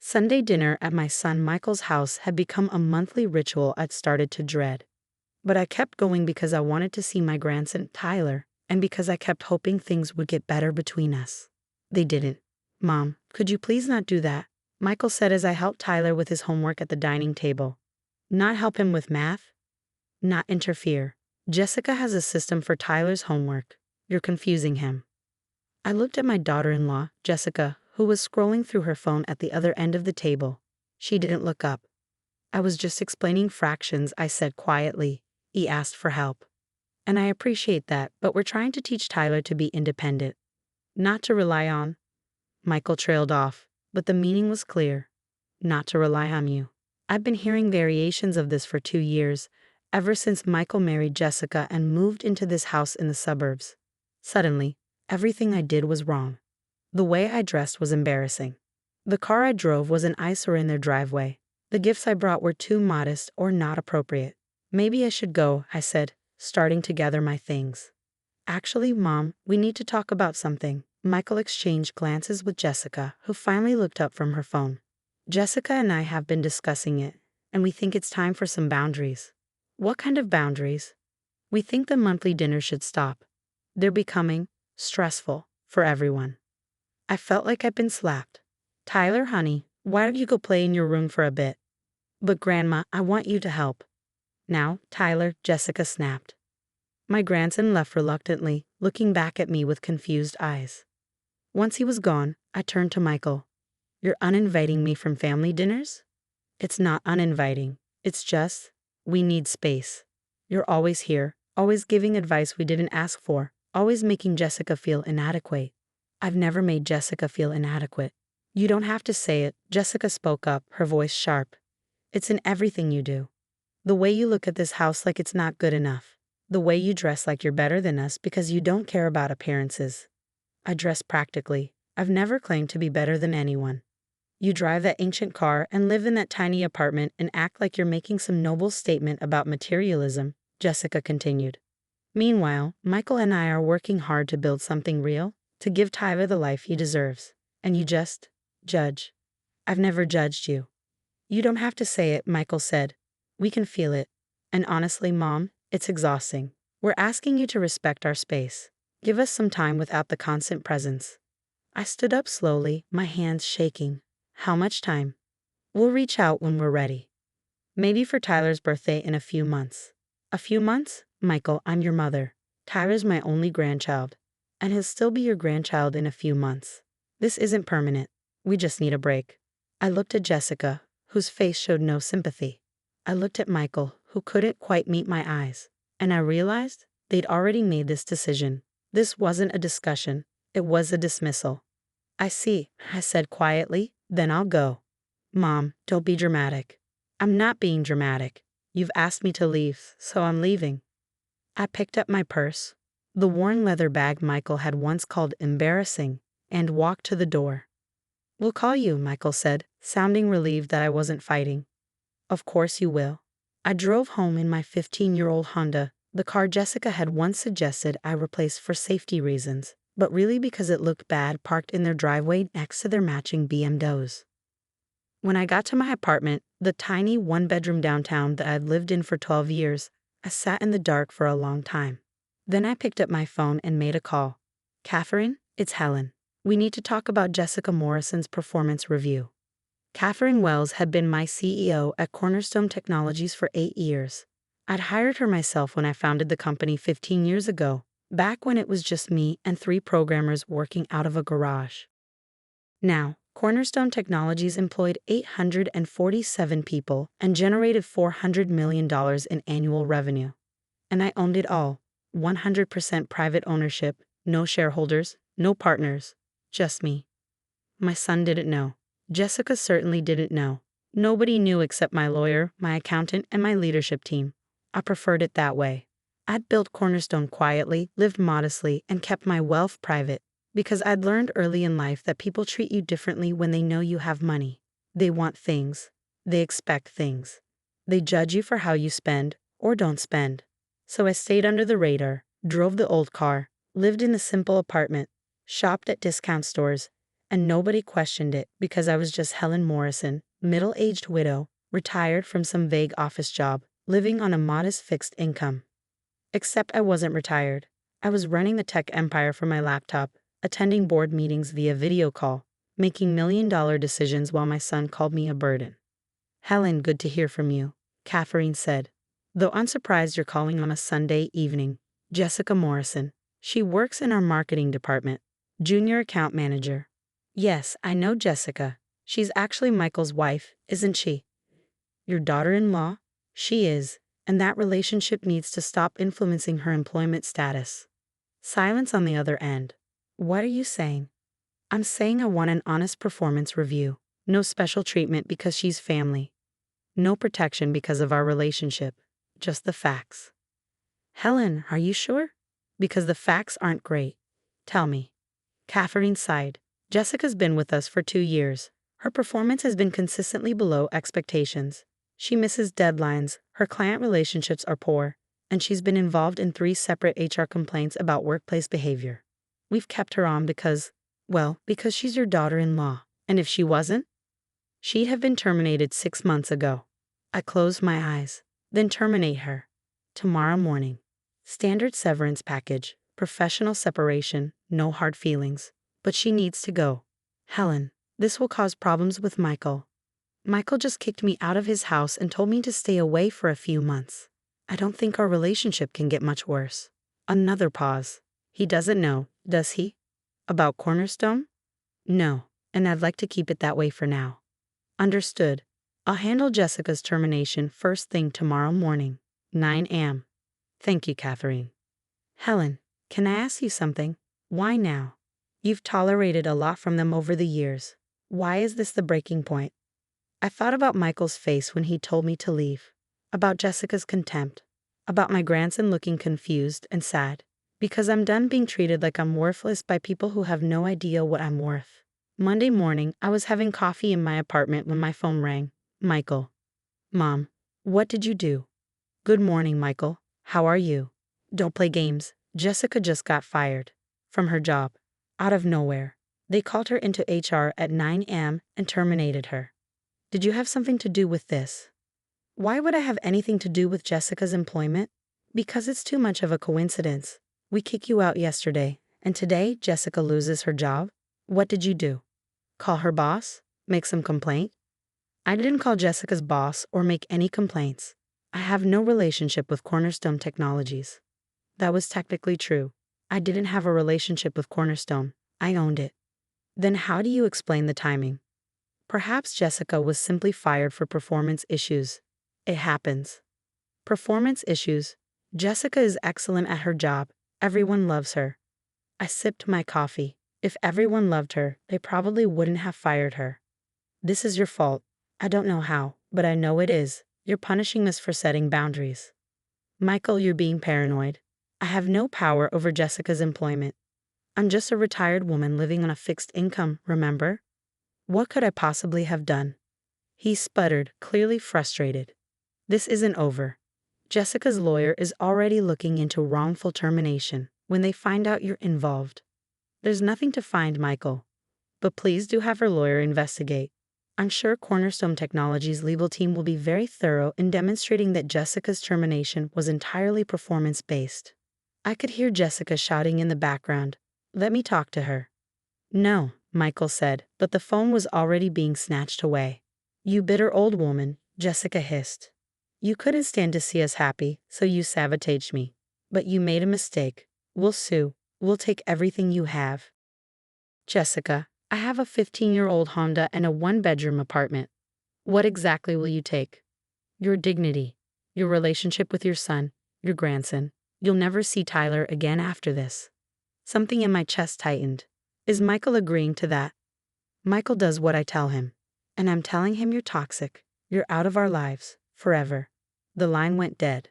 Sunday dinner at my son Michael's house had become a monthly ritual I'd started to dread. But I kept going because I wanted to see my grandson Tyler, and because I kept hoping things would get better between us. They didn't. "Mom, could you please not do that?" Michael said as I helped Tyler with his homework at the dining table. "Not help him with math? Not interfere. Jessica has a system for Tyler's homework. You're confusing him." I looked at my daughter-in-law, Jessica, who was scrolling through her phone at the other end of the table. She didn't look up. "I was just explaining fractions," I said quietly. "He asked for help. And I appreciate that, but we're trying to teach Tyler to be independent. Not to rely on." Michael trailed off, but the meaning was clear. Not to rely on you. I've been hearing variations of this for 2 years, ever since Michael married Jessica and moved into this house in the suburbs. Suddenly, everything I did was wrong. The way I dressed was embarrassing. The car I drove was an eyesore in their driveway. The gifts I brought were too modest or not appropriate. "Maybe I should go," I said, starting to gather my things. "Actually, Mom, we need to talk about something." Michael exchanged glances with Jessica, who finally looked up from her phone. "Jessica and I have been discussing it, and we think it's time for some boundaries." "What kind of boundaries?" "We think the monthly dinner should stop. They're becoming stressful for everyone." I felt like I'd been slapped. "Tyler, honey, why don't you go play in your room for a bit?" "But Grandma, I want you to help." "Now, Tyler," Jessica snapped. My grandson left reluctantly, looking back at me with confused eyes. Once he was gone, I turned to Michael. "You're uninviting me from family dinners?" "It's not uninviting. It's just, we need space. You're always here, always giving advice we didn't ask for, always making Jessica feel inadequate." "I've never made Jessica feel inadequate." "You don't have to say it," Jessica spoke up, her voice sharp. "It's in everything you do. The way you look at this house like it's not good enough. The way you dress like you're better than us because you don't care about appearances." "I dress practically. I've never claimed to be better than anyone." "You drive that ancient car and live in that tiny apartment and act like you're making some noble statement about materialism," Jessica continued. "Meanwhile, Michael and I are working hard to build something real, to give Tyler the life he deserves. And you just judge." "I've never judged you." "You don't have to say it," Michael said. "We can feel it. And honestly, Mom, it's exhausting. We're asking you to respect our space. Give us some time without the constant presence." I stood up slowly, my hands shaking. "How much time?" "We'll reach out when we're ready. Maybe for Tyler's birthday in a few months." "A few months?" "Michael, I'm your mother. Tyler's my only grandchild. And he'll still be your grandchild in a few months. This isn't permanent. We just need a break." I looked at Jessica, whose face showed no sympathy. I looked at Michael, who couldn't quite meet my eyes. And I realized they'd already made this decision. This wasn't a discussion. It was a dismissal. "I see," I said quietly, "then I'll go." "Mom, don't be dramatic." "I'm not being dramatic. You've asked me to leave, so I'm leaving." I picked up my purse, the worn leather bag Michael had once called embarrassing, and walked to the door. "We'll call you," Michael said, sounding relieved that I wasn't fighting. "Of course you will." I drove home in my 15-year-old Honda, the car Jessica had once suggested I replace for safety reasons, but really because it looked bad parked in their driveway next to their matching BMWs. When I got to my apartment, the tiny one-bedroom downtown that I'd lived in for 12 years, I sat in the dark for a long time. Then I picked up my phone and made a call. "Catherine, it's Helen. We need to talk about Jessica Morrison's performance review." Catherine Wells had been my CEO at Cornerstone Technologies for 8 years. I'd hired her myself when I founded the company 15 years ago, back when it was just me and 3 programmers working out of a garage. Now, Cornerstone Technologies employed 847 people and generated $400 million in annual revenue. And I owned it all, 100% private ownership, no shareholders, no partners, just me. My son didn't know. Jessica certainly didn't know. Nobody knew except my lawyer, my accountant, and my leadership team. I preferred it that way. I'd built Cornerstone quietly, lived modestly, and kept my wealth private, because I'd learned early in life that people treat you differently when they know you have money. They want things. They expect things. They judge you for how you spend, or don't spend. So I stayed under the radar, drove the old car, lived in a simple apartment, shopped at discount stores, And nobody questioned it because I was just Helen Morrison, middle-aged widow, retired from some vague office job, living on a modest fixed income. Except I wasn't retired. I was running the tech empire from my laptop, attending board meetings via video call, making million-dollar decisions while my son called me a burden. Helen, good to hear from you, Catherine said. Though unsurprised you're calling on a Sunday evening. Jessica Morrison. She works in our marketing department. Junior account manager. Yes, I know Jessica. She's actually Michael's wife, isn't she? Your daughter-in-law? She is, and that relationship needs to stop influencing her employment status. Silence on the other end. What are you saying? I'm saying I want an honest performance review. No special treatment because she's family. No protection because of our relationship. Just the facts. Helen, are you sure? Because the facts aren't great. Tell me. Catherine sighed. Jessica's been with us for 2 years. Her performance has been consistently below expectations. She misses deadlines, her client relationships are poor, and she's been involved in 3 separate HR complaints about workplace behavior. We've kept her on because she's your daughter-in-law. And if she wasn't, she'd have been terminated 6 months ago. I closed my eyes. Then terminate her. Tomorrow morning. Standard severance package, professional separation, no hard feelings. But she needs to go. Helen, this will cause problems with Michael. Michael just kicked me out of his house and told me to stay away for a few months. I don't think our relationship can get much worse. Another pause. He doesn't know, does he? About Cornerstone? No, and I'd like to keep it that way for now. Understood. I'll handle Jessica's termination first thing tomorrow morning, 9 a.m. Thank you, Catherine. Helen, can I ask you something? Why now? You've tolerated a lot from them over the years. Why is this the breaking point? I thought about Michael's face when he told me to leave, about Jessica's contempt, about my grandson looking confused and sad, because I'm done being treated like I'm worthless by people who have no idea what I'm worth. Monday morning, I was having coffee in my apartment when my phone rang. Michael. Mom, what did you do? Good morning, Michael. How are you? Don't play games. Jessica just got fired from her job. Out of nowhere. They called her into HR at 9 a.m. and terminated her. Did you have something to do with this? Why would I have anything to do with Jessica's employment? Because it's too much of a coincidence. We kicked you out yesterday, and today Jessica loses her job? What did you do? Call her boss? Make some complaint? I didn't call Jessica's boss or make any complaints. I have no relationship with Cornerstone Technologies. That was technically true. I didn't have a relationship with Cornerstone. I owned it. Then how do you explain the timing? Perhaps Jessica was simply fired for performance issues. It happens. Performance issues. Jessica is excellent at her job. Everyone loves her. I sipped my coffee. If everyone loved her, they probably wouldn't have fired her. This is your fault. I don't know how, but I know it is. You're punishing us for setting boundaries. Michael, you're being paranoid. I have no power over Jessica's employment. I'm just a retired woman living on a fixed income, remember? What could I possibly have done? He sputtered, clearly frustrated. This isn't over. Jessica's lawyer is already looking into wrongful termination when they find out you're involved. There's nothing to find, Michael. But please do have her lawyer investigate. I'm sure Cornerstone Technologies' legal team will be very thorough in demonstrating that Jessica's termination was entirely performance-based. I could hear Jessica shouting in the background, "Let me talk to her." No, Michael said, but the phone was already being snatched away. You bitter old woman, Jessica hissed. You couldn't stand to see us happy, so you sabotaged me. But you made a mistake. We'll sue. We'll take everything you have. Jessica, I have a 15-year-old Honda and a 1-bedroom apartment. What exactly will you take? Your dignity, your relationship with your son, your grandson. You'll never see Tyler again after this. Something in my chest tightened. Is Michael agreeing to that? Michael does what I tell him. And I'm telling him you're toxic. You're out of our lives, forever. The line went dead.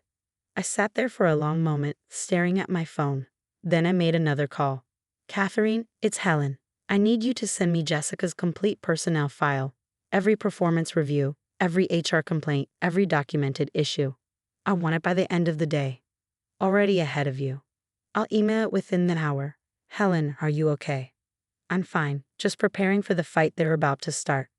I sat there for a long moment, staring at my phone. Then I made another call. Catherine, it's Helen. I need you to send me Jessica's complete personnel file. Every performance review, every HR complaint, every documented issue. I want it by the end of the day. Already ahead of you. I'll email it within an hour. Helen, are you okay? I'm fine, just preparing for the fight they're about to start.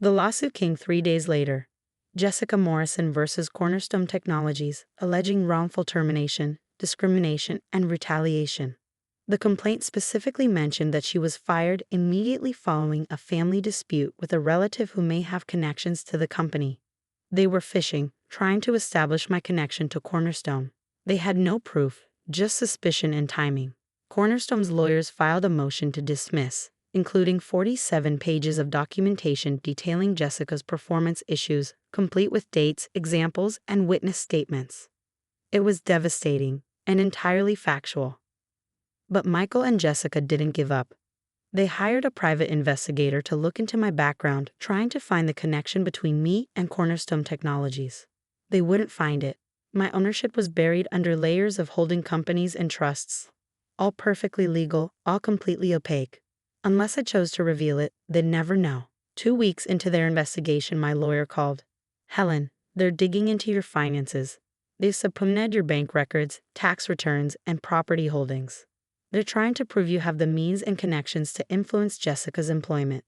The lawsuit came 3 days later. Jessica Morrison versus Cornerstone Technologies, alleging wrongful termination, discrimination, and retaliation. The complaint specifically mentioned that she was fired immediately following a family dispute with a relative who may have connections to the company. They were fishing, trying to establish my connection to Cornerstone. They had no proof, just suspicion and timing. Cornerstone's lawyers filed a motion to dismiss, including 47 pages of documentation detailing Jessica's performance issues, complete with dates, examples, and witness statements. It was devastating and entirely factual. But Michael and Jessica didn't give up. They hired a private investigator to look into my background, trying to find the connection between me and Cornerstone Technologies. They wouldn't find it. My ownership was buried under layers of holding companies and trusts. All perfectly legal, all completely opaque. Unless I chose to reveal it, they'd never know. 2 weeks into their investigation, my lawyer called. Helen, they're digging into your finances. They've subpoenaed your bank records, tax returns, and property holdings. They're trying to prove you have the means and connections to influence Jessica's employment.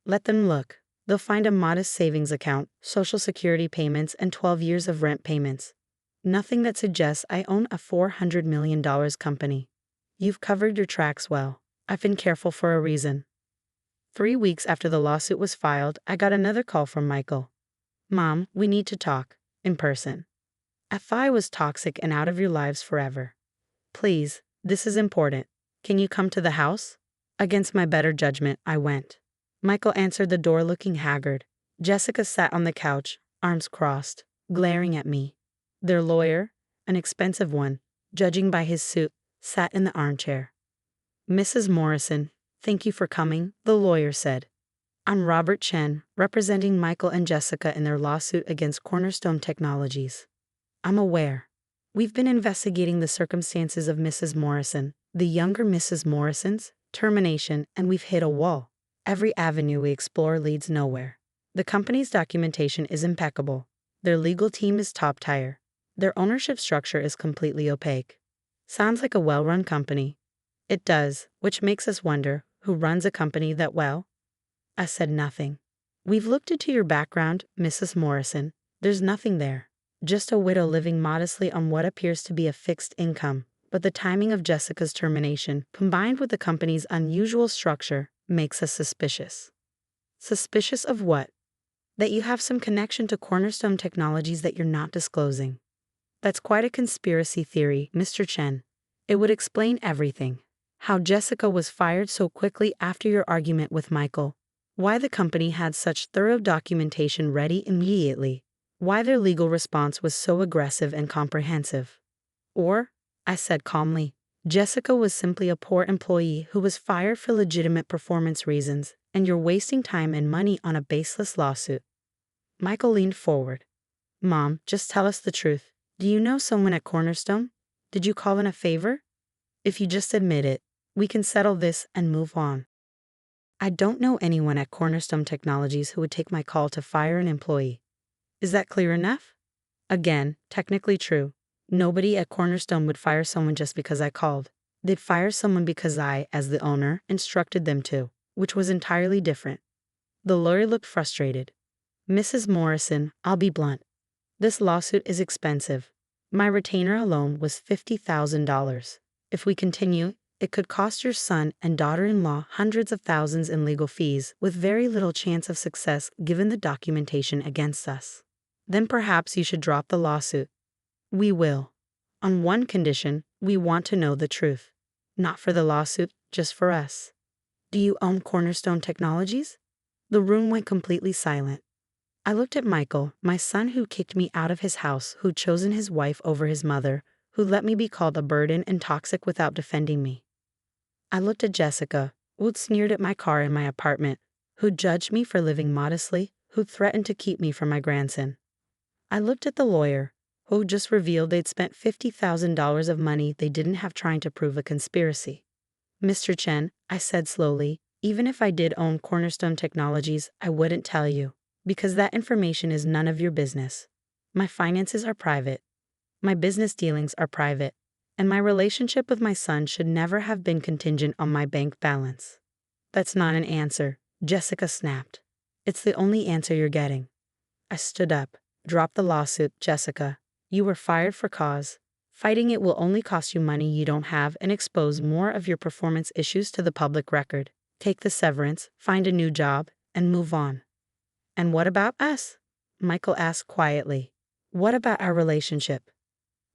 Let them look. They'll find a modest savings account, Social Security payments, and 12 years of rent payments. Nothing that suggests I own a $400 million company. You've covered your tracks well. I've been careful for a reason. 3 weeks after the lawsuit was filed, I got another call from Michael. Mom, we need to talk. In person. I thought I was toxic and out of your lives forever. Please, this is important. Can you come to the house? Against my better judgment, I went. Michael answered the door looking haggard. Jessica sat on the couch, arms crossed, glaring at me. Their lawyer, an expensive one, judging by his suit, sat in the armchair. Mrs. Morrison, thank you for coming, the lawyer said. I'm Robert Chen, representing Michael and Jessica in their lawsuit against Cornerstone Technologies. I'm aware. We've been investigating the circumstances of Mrs. Morrison, the younger Mrs. Morrison's, termination, and we've hit a wall. Every avenue we explore leads nowhere. The company's documentation is impeccable. Their legal team is top tier. Their ownership structure is completely opaque. Sounds like a well-run company. It does, which makes us wonder, who runs a company that well? I said nothing. We've looked into your background, Mrs. Morrison. There's nothing there. Just a widow living modestly on what appears to be a fixed income. But the timing of Jessica's termination, combined with the company's unusual structure, makes us suspicious. Suspicious of what? That you have some connection to Cornerstone Technologies that you're not disclosing. That's quite a conspiracy theory, Mr. Chen. It would explain everything. How Jessica was fired so quickly after your argument with Michael. Why the company had such thorough documentation ready immediately. Why their legal response was so aggressive and comprehensive. Or, I said calmly, Jessica was simply a poor employee who was fired for legitimate performance reasons, and you're wasting time and money on a baseless lawsuit. Michael leaned forward. Mom, just tell us the truth. Do you know someone at Cornerstone? Did you call in a favor? If you just admit it, we can settle this and move on. I don't know anyone at Cornerstone Technologies who would take my call to fire an employee. Is that clear enough? Again, technically true. Nobody at Cornerstone would fire someone just because I called. They'd fire someone because I, as the owner, instructed them to, which was entirely different. The lawyer looked frustrated. Mrs. Morrison, I'll be blunt. This lawsuit is expensive. My retainer alone was $50,000. If we continue, it could cost your son and daughter-in-law hundreds of thousands in legal fees with very little chance of success given the documentation against us. Then perhaps you should drop the lawsuit. We will. On one condition, we want to know the truth. Not for the lawsuit, just for us. Do you own Cornerstone Technologies? The room went completely silent. I looked at Michael, my son who kicked me out of his house, who'd chosen his wife over his mother, who let me be called a burden and toxic without defending me. I looked at Jessica, who'd sneered at my car in my apartment, who'd judged me for living modestly, who'd threatened to keep me from my grandson. I looked at the lawyer, who just revealed they'd spent $50,000 of money they didn't have trying to prove a conspiracy. Mr. Chen, I said slowly, even if I did own Cornerstone Technologies, I wouldn't tell you, because that information is none of your business. My finances are private. My business dealings are private. And my relationship with my son should never have been contingent on my bank balance. That's not an answer, Jessica snapped. It's the only answer you're getting. I stood up. Drop the lawsuit, Jessica. You were fired for cause. Fighting it will only cost you money you don't have and expose more of your performance issues to the public record. Take the severance, find a new job, and move on. And what about us? Michael asked quietly. What about our relationship?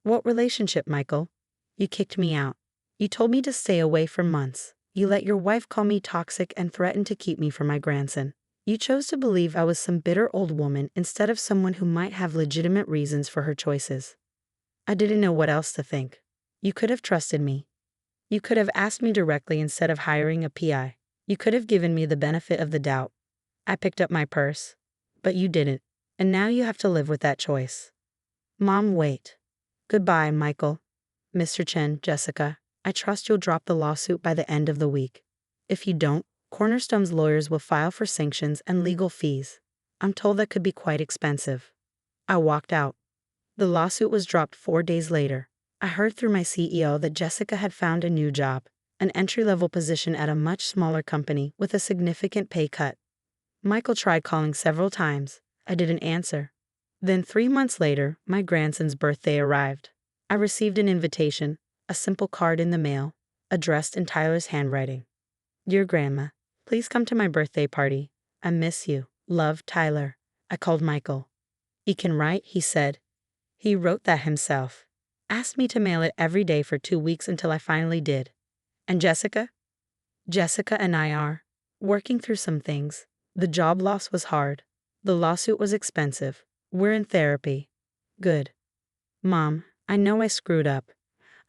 What relationship, Michael? You kicked me out. You told me to stay away for months. You let your wife call me toxic and threaten to keep me from my grandson. You chose to believe I was some bitter old woman instead of someone who might have legitimate reasons for her choices. I didn't know what else to think. You could have trusted me. You could have asked me directly instead of hiring a PI. You could have given me the benefit of the doubt. I picked up my purse. But you didn't. And now you have to live with that choice. Mom, wait. Goodbye, Michael. Mr. Chen, Jessica, I trust you'll drop the lawsuit by the end of the week. If you don't, Cornerstone's lawyers will file for sanctions and legal fees. I'm told that could be quite expensive. I walked out. The lawsuit was dropped 4 days later. I heard through my CEO that Jessica had found a new job, an entry-level position at a much smaller company with a significant pay cut. Michael tried calling several times. I didn't answer. Then 3 months later, my grandson's birthday arrived. I received an invitation, a simple card in the mail, addressed in Tyler's handwriting. Dear Grandma, please come to my birthday party. I miss you. Love, Tyler. I called Michael. He can write, he said. He wrote that himself. Asked me to mail it every day for 2 weeks until I finally did. And Jessica? Jessica and I are working through some things. The job loss was hard. The lawsuit was expensive. We're in therapy. Good. Mom, I know I screwed up.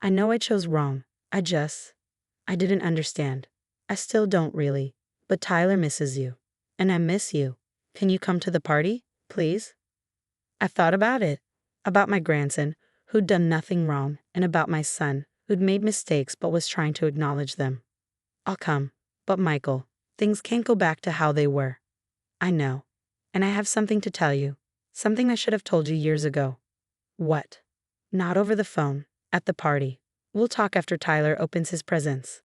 I know I chose wrong. I didn't understand. I still don't really. But Tyler misses you. And I miss you. Can you come to the party, please? I thought about it. About my grandson, who'd done nothing wrong, and about my son, who'd made mistakes but was trying to acknowledge them. I'll come. But Michael, things can't go back to how they were. I know. And I have something to tell you. Something I should have told you years ago. What? Not over the phone. At the party. We'll talk after Tyler opens his presents.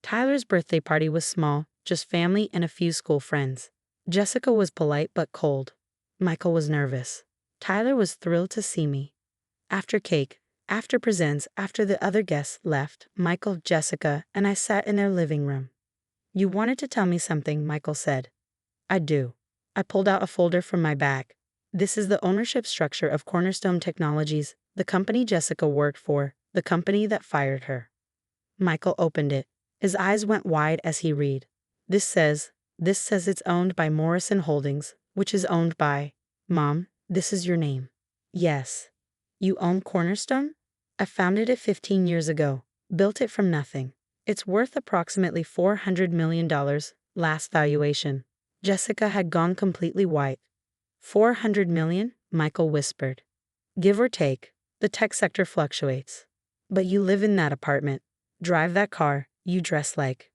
Tyler's birthday party was small, just family and a few school friends. Jessica was polite but cold. Michael was nervous. Tyler was thrilled to see me. After cake, after presents, after the other guests left, Michael, Jessica, and I sat in their living room. You wanted to tell me something, Michael said. I do. I pulled out a folder from my bag. This is the ownership structure of Cornerstone Technologies, the company Jessica worked for, the company that fired her. Michael opened it. His eyes went wide as he read. This says it's owned by Morrison Holdings, which is owned by... Mom, this is your name. Yes. You own Cornerstone? I founded it 15 years ago. Built it from nothing. It's worth approximately $400 million, last valuation. Jessica had gone completely white. 400 million? Michael whispered. Give or take. The tech sector fluctuates. But you live in that apartment. Drive that car. You dress like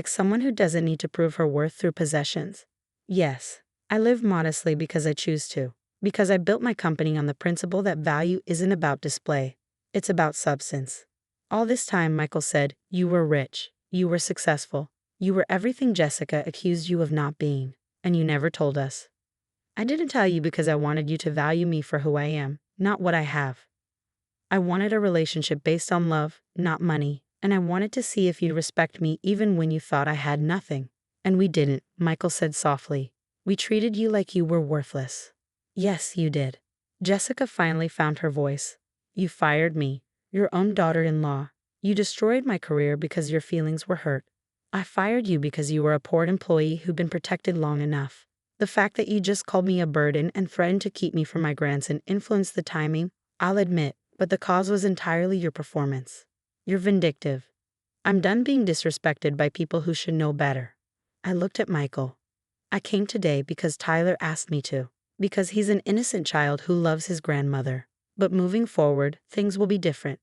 someone who doesn't need to prove her worth through possessions. Yes. I live modestly because I choose to. Because I built my company on the principle that value isn't about display. It's about substance. All this time, Michael said, you were rich. You were successful. You were everything Jessica accused you of not being. And you never told us. I didn't tell you because I wanted you to value me for who I am, not what I have. I wanted a relationship based on love, not money, and I wanted to see if you'd respect me even when you thought I had nothing. And we didn't, Michael said softly. We treated you like you were worthless. Yes, you did. Jessica finally found her voice. You fired me, your own daughter-in-law. You destroyed my career because your feelings were hurt. I fired you because you were a poor employee who'd been protected long enough. The fact that you just called me a burden and threatened to keep me from my grandson influenced the timing, I'll admit, but the cause was entirely your performance. You're vindictive. I'm done being disrespected by people who should know better. I looked at Michael. I came today because Tyler asked me to. Because he's an innocent child who loves his grandmother. But moving forward, things will be different.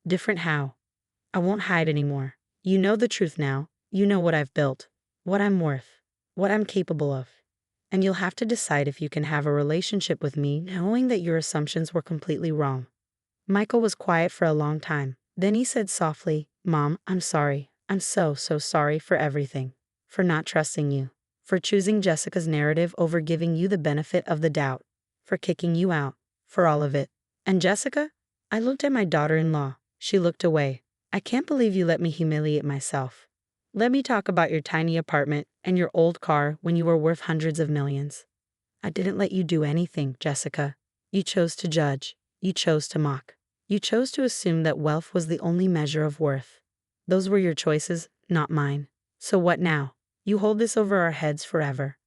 Different how? I won't hide anymore. You know the truth now. You know what I've built. What I'm worth. What I'm capable of. And you'll have to decide if you can have a relationship with me knowing that your assumptions were completely wrong. Michael was quiet for a long time. Then he said softly, Mom, I'm sorry. I'm so sorry for everything. for not trusting you, for choosing Jessica's narrative over giving you the benefit of the doubt, for kicking you out, for all of it. And Jessica? I looked at my daughter-in-law. She looked away. I can't believe you let me humiliate myself. Let me talk about your tiny apartment and your old car when you were worth hundreds of millions. I didn't let you do anything, Jessica. You chose to judge. You chose to mock. You chose to assume that wealth was the only measure of worth. Those were your choices, not mine. So what now? You hold this over our heads forever.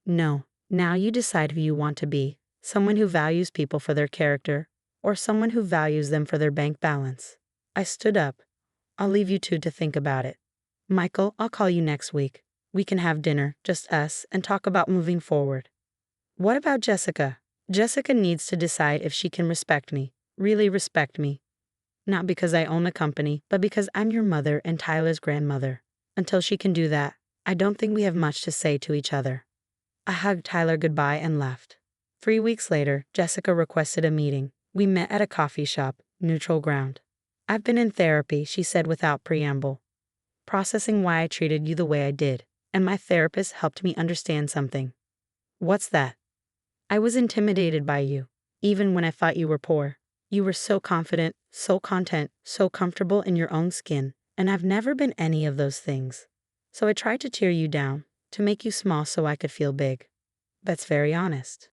No, now you decide who you want to be, someone who values people for their character, or someone who values them for their bank balance. I stood up. I'll leave you two to think about it. Michael, I'll call you next week. We can have dinner, just us, and talk about moving forward. What about Jessica? Jessica needs to decide if she can respect me, really respect me. Not because I own a company, but because I'm your mother and Tyler's grandmother. Until she can do that, I don't think we have much to say to each other. I hugged Tyler goodbye and left. 3 weeks later, Jessica requested a meeting. We met at a coffee shop, neutral ground. I've been in therapy, she said without preamble, processing why I treated you the way I did, and my therapist helped me understand something. What's that? I was intimidated by you, even when I thought you were poor. You were so confident, so content, so comfortable in your own skin, and I've never been any of those things. So I tried to tear you down, to make you small so I could feel big. That's very honest.